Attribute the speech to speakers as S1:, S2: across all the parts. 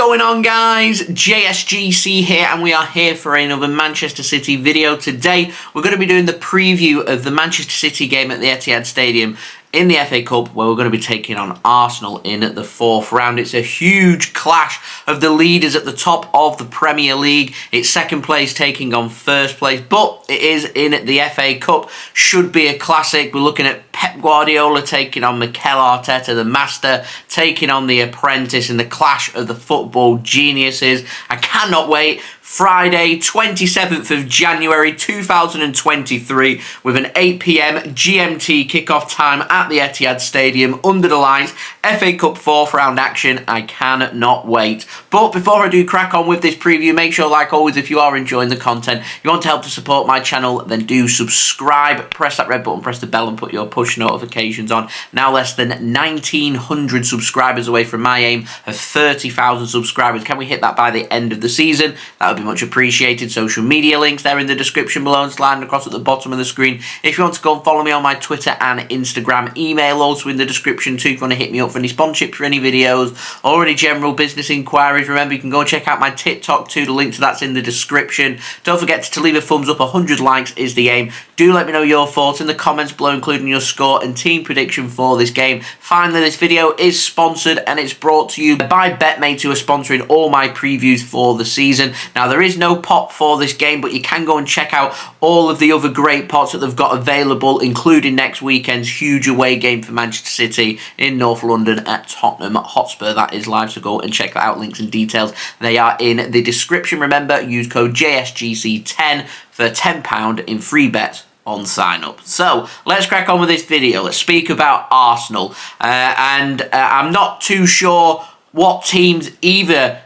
S1: going on, guys? JSGC here, and we are here for another Manchester City video. Today we're going to be doing the preview of the Manchester City game at the Etihad Stadium in the FA Cup, where we're going to be taking on Arsenal in the fourth round. It's a huge clash of the leaders at the top of the Premier League. It's second place taking on first place, but it is in the FA Cup. Should be a classic. We're looking at Pep Guardiola taking on Mikel Arteta, the master, taking on the apprentice in the clash of the football geniuses. I cannot wait. Friday, 27th of January 2023, with an 8 PM GMT kickoff time at the Etihad Stadium under the lights. FA Cup fourth round action. I cannot wait. But before I do crack on with this preview, make sure, like always, if you are enjoying the content, you want to help to support my channel, then do subscribe, press that red button, press the bell and put your push notifications on. Now less than 1,900 subscribers away from my aim of 30,000 subscribers. Can we hit that by the end of the season? That would be much appreciated. Social media links there in the description below and sliding across at the bottom of the screen. If you want to go and follow me on my Twitter and Instagram, email also in the description too if you want to hit me up for any sponsorship for any videos or any general business inquiries. Remember, you can go and check out my TikTok too. The link to that's in the description. Don't forget to leave a thumbs up. 100 likes is the aim. Do let me know your thoughts in the comments below, including your score and team prediction for this game. Finally, this video is sponsored and it's brought to you by BetMate, who are sponsoring all my previews for the season. Now, there is no pot for this game, but you can go and check out all of the other great pots that they've got available, including next weekend's huge away game for Manchester City in North London at Tottenham Hotspur. That is live, so go and check that out. Links and details, they are in the description. Remember, use code JSGC10 for £10 in free bets on sign up. So let's crack on with this video. Let's speak about Arsenal, I'm not too sure what teams either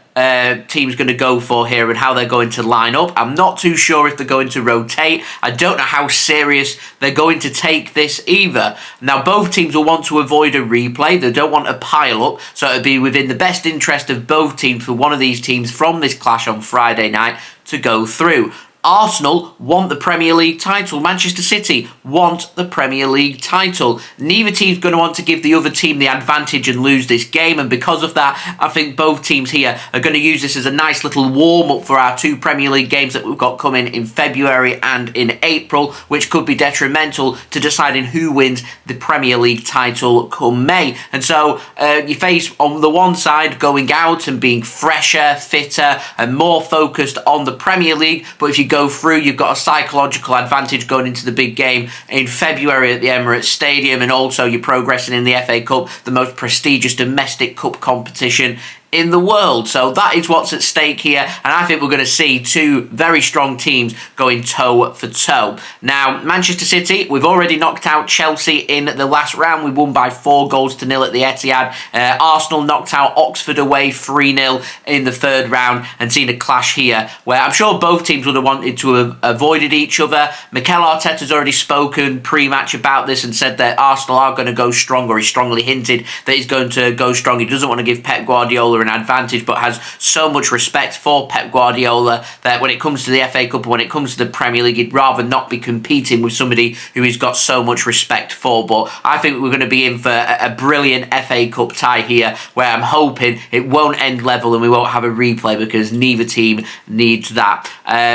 S1: team's going to go for here and how they're going to line up. I'm not too sure if they're going to rotate. I don't know how serious they're going to take this either. Now, both teams will want to avoid a replay. They don't want a pile up, so it'll be within the best interest of both teams for one of these teams from this clash on Friday night to go through. Arsenal want the Premier League title. Manchester City want the Premier League title. Neither team's going to want to give the other team the advantage and lose this game, and because of that, I think both teams here are going to use this as a nice little warm-up for our two Premier League games that we've got coming in February and in April, which could be detrimental to deciding who wins the Premier League title come May. And so you face, on the one side, going out and being fresher, fitter, and more focused on the Premier League, but if you go through, you've got a psychological advantage going into the big game in February at the Emirates Stadium, and also you're progressing in the FA Cup, the most prestigious domestic cup competition in the world. So that is what's at stake here, and I think we're going to see two very strong teams going toe for toe. Now, Manchester City, we've already knocked out Chelsea in the last round. We won by 4-0 at the Etihad. Arsenal knocked out Oxford away 3-0 in the third round, and seen a clash here where I'm sure both teams would have wanted to have avoided each other. Mikel Arteta's already spoken pre-match about this and said that Arsenal are going to go strong, or he strongly hinted that he's going to go strong. He doesn't want to give Pep Guardiola an advantage, but has so much respect for Pep Guardiola that when it comes to the FA Cup, when it comes to the Premier League, he'd rather not be competing with somebody who he's got so much respect for. But I think we're going to be in for a brilliant FA Cup tie here, where I'm hoping it won't end level and we won't have a replay, because neither team needs that.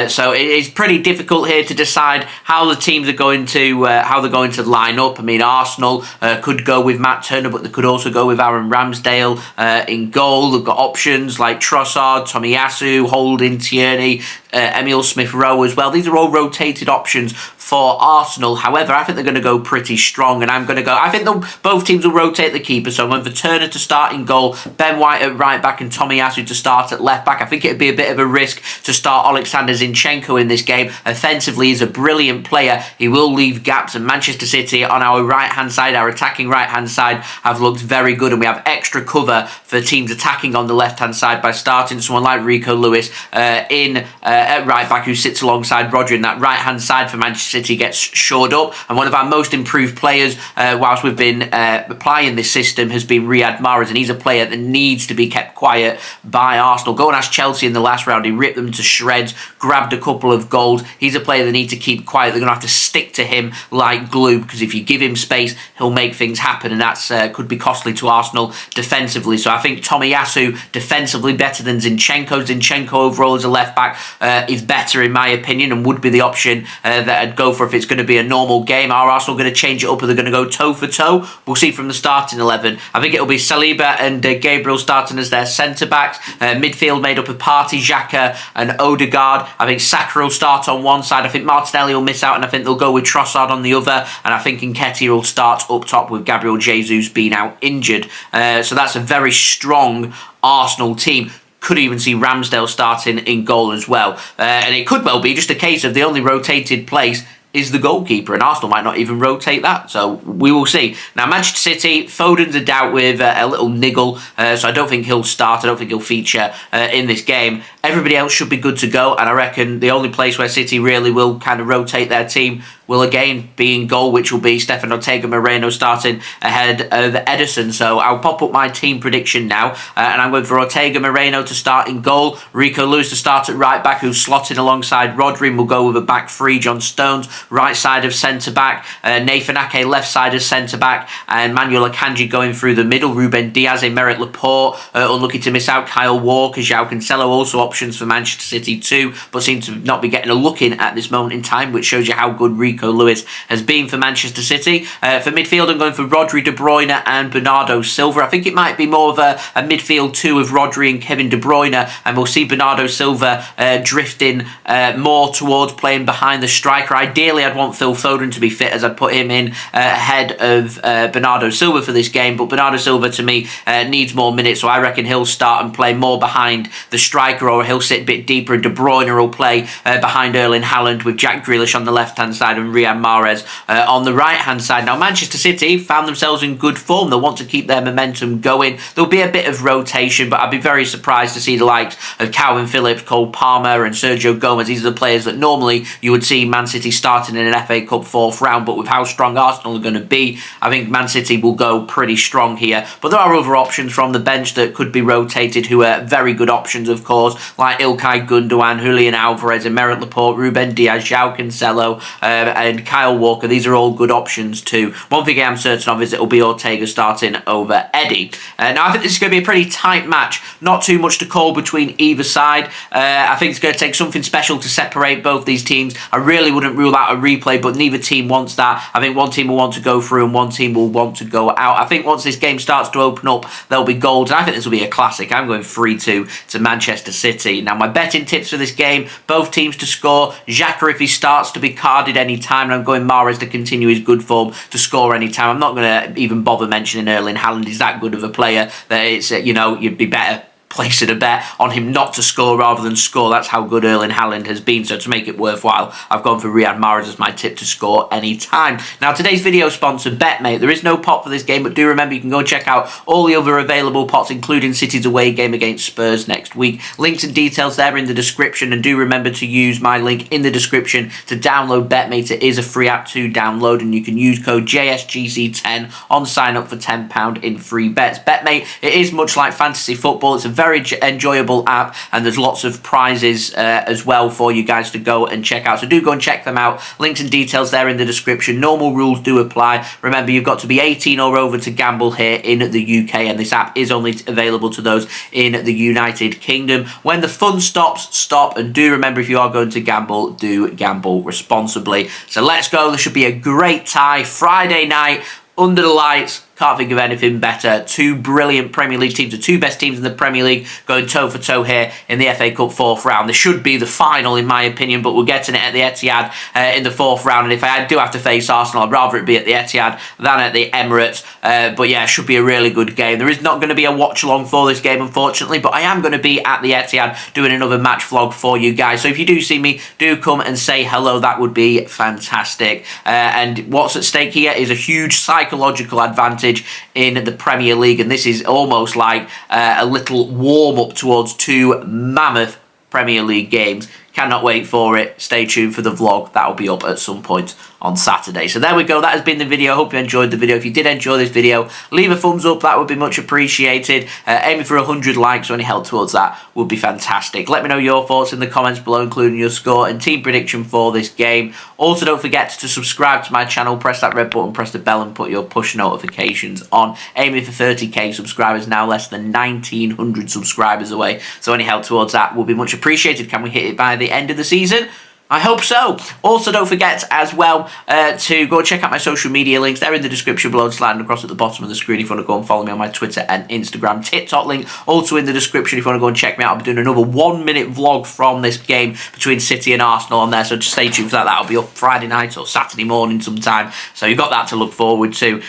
S1: So it is pretty difficult here to decide how the teams are going to line up. I mean, Arsenal could go with Matt Turner, but they could also go with Aaron Ramsdale in goal. They've got options like Trossard, Tomiyasu, Holding, Tierney, Emil Smith-Rowe as well. These are all rotated options for Arsenal. However, I think they're going to go pretty strong, and I think both teams will rotate the keeper. So I'm going for Turner to start in goal, Ben White at right back, and Tomiyasu to start at left back. I think it'd be a bit of a risk to start Alexander Zinchenko in this game. Offensively, he's a brilliant player. He will leave gaps, and Manchester City on our right-hand side, our attacking right-hand side, have looked very good, and we have extra cover for teams attacking on the left-hand side by starting someone like Rico Lewis at right back, who sits alongside Rodri in that right-hand side for Manchester City gets shored up. And one of our most improved players whilst we've been applying this system has been Riyad Mahrez, and he's a player that needs to be kept quiet by Arsenal. Go and ask Chelsea in the last round. He ripped them to shreds, grabbed a couple of goals. He's a player they need to keep quiet. They're going to have to stick to him like glue, because if you give him space, he'll make things happen, and that's could be costly to Arsenal defensively. So I think Tomiyasu defensively better than Zinchenko. Zinchenko overall as a left back is better in my opinion, and would be the option that I'd go for if it's going to be a normal game. Are Arsenal going to change it up, or they're going to go toe for toe? We'll see from the starting 11. I think it'll be Saliba and Gabriel starting as their centre backs. Midfield made up of Partey, Xhaka and Odegaard. I think Saka will start on one side. I think Martinelli will miss out, and I think they'll go with Trossard on the other. And I think Nketiah will start up top with Gabriel Jesus being out injured. So that's a very strong Arsenal team. Could even see Ramsdale starting in goal as well. And it could well be just a case of the only rotated place is the goalkeeper, and Arsenal might not even rotate that, so we will see. Now, Manchester City, Foden's a doubt with a little niggle, so I don't think he'll start. I don't think he'll feature in this game. Everybody else should be good to go, and I reckon the only place where City really will kind of rotate their team will again be in goal, which will be Stefan Ortega Moreno starting ahead of Ederson. So I'll pop up my team prediction now, and I'm going for Ortega Moreno to start in goal, Rico Lewis to start at right back, who's slotted alongside Rodri, and we'll go with a back three, John Stones right side of centre back, Nathan Ake left side of centre back, and Manuel Akanji going through the middle, Ruben Diaz, Aymeric, Laporte, unlucky to miss out Kyle Walker, Joao Cancelo, also options for Manchester City too, but seem to not be getting a look in at this moment in time, which shows you how good Rico Lewis has been for Manchester City. For midfield, I'm going for Rodri, De Bruyne and Bernardo Silva. I think it might be more of a midfield two of Rodri and Kevin De Bruyne, and we'll see Bernardo Silva drifting more towards playing behind the striker. Ideally, I'd want Phil Foden to be fit, as I'd put him in ahead of Bernardo Silva for this game, but Bernardo Silva to me needs more minutes, so I reckon he'll start and play more behind the striker, or he'll sit a bit deeper, and De Bruyne will play behind Erling Haaland with Jack Grealish on the left hand side and Riyad Mahrez on the right hand side. Now, Manchester City found themselves in good form. They'll want to keep their momentum going. There'll be a bit of rotation, but I'd be very surprised to see the likes of Kalvin, Phillips, Cole Palmer and Sergio Gomez. These are the players that normally you would see Man City starting in an FA Cup fourth round, but with how strong Arsenal are going to be, I think Man City will go pretty strong here. But there are other options from the bench that could be rotated, who are very good options, of course, like Ilkay, Gundogan, Julian, Alvarez, Aymeric, Laporte, Ruben Diaz, Joao Cancelo and Kyle Walker. These are all good options too. One thing I'm certain of is it will be Ortega starting over Eddie. Now, I think this is going to be a pretty tight match. Not too much to call between either side. I think it's going to take something special to separate both these teams. I really wouldn't rule out a replay, but neither team wants that. I think one team will want to go through and one team will want to go out. I think once this game starts to open up, there'll be goals, and I think this will be a classic. I'm going 3-2 to Manchester City. Now, my betting tips for this game, both teams to score. Xhaka, if he starts, to be carded any time, and I'm going Mahrez to continue his good form to score any time. I'm not going to even bother mentioning Erling Haaland. He's that good of a player that it's, you'd be better placing a bet on him not to score rather than score. That's how good Erling Haaland has been. So to make it worthwhile, I've gone for Riyad Mahrez as my tip to score any time. Now, today's video sponsor, BetMate. There is no pot for this game, but do remember you can go and check out all the other available pots, including City's away game against Spurs next week. Links and details there in the description, and do remember to use my link in the description to download BetMate. It is a free app to download, and you can use code JSGC10 on sign up for £10 in free bets. BetMate, it is much like fantasy football. It's a very enjoyable app, and there's lots of prizes as well for you guys to go and check out, so do go and check them out. Links and details there in the description. Normal rules do apply. Remember, you've got to be 18 or over to gamble here in the UK, and this app is only available to those in the United Kingdom. When the fun stops, stop, and do remember, if you are going to gamble, do gamble responsibly. So let's go. There should be a great tie Friday night under the lights. Can't think of anything better. Two brilliant Premier League teams, the two best teams in the Premier League, going toe-for-toe here in the FA Cup fourth round. This should be the final, in my opinion, but we're getting it at the Etihad in the fourth round. And if I do have to face Arsenal, I'd rather it be at the Etihad than at the Emirates. But yeah, it should be a really good game. There is not going to be a watch-along for this game, unfortunately, but I am going to be at the Etihad doing another match vlog for you guys. So if you do see me, do come and say hello. That would be fantastic. And what's at stake here is a huge psychological advantage in the Premier League, and this is almost like a little warm-up towards two mammoth Premier League games. Cannot wait for it. Stay tuned for the vlog. That will be up at some point on Saturday. So there we go. That has been the video. Hope you enjoyed the video. If you did enjoy this video, leave a thumbs up. That would be much appreciated. Aiming for 100 likes or any help towards that would be fantastic. Let me know your thoughts in the comments below, including your score and team prediction for this game. Also, don't forget to subscribe to my channel. Press that red button, press the bell, and put your push notifications on. Aiming for 30k subscribers, now less than 1900 subscribers away. So any help towards that will be much appreciated. Can we hit it by the end of the season? I hope so. Also, don't forget as well to go and check out my social media links. They're in the description below, sliding across at the bottom of the screen if you want to go and follow me on my Twitter and Instagram. TikTok link also in the description if you want to go and check me out. I'll be doing another 1-minute vlog from this game between City and Arsenal on there, so just stay tuned for that. That'll be up Friday night or Saturday morning sometime, so you've got that to look forward to.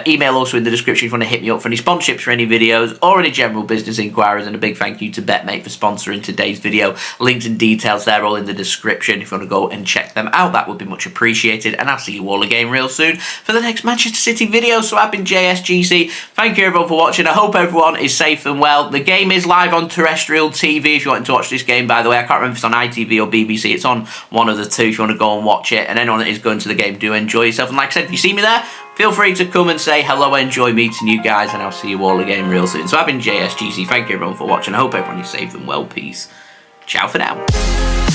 S1: Email also in the description if you want to hit me up for any sponsorships for any videos or any general business inquiries, and a big thank you to BetMate for sponsoring today's video. Links and details there all in the description. If you want to go and check them out, that would be much appreciated, and I'll see you all again real soon for the next Manchester City video. So I've been JSGC. Thank you everyone for watching. I hope everyone is safe and well. The game is live on terrestrial TV if you want to watch this game, by the way. I can't remember if it's on ITV or BBC. It's on one of the two if you want to go and watch it, and anyone that is going to the game, do enjoy yourself. And like I said, if you see me there, feel free to come and say hello. I enjoy meeting you guys, and I'll see you all again real soon. So I've been JSGC. Thank you everyone for watching. I hope everyone is safe and well. Peace. Ciao for now.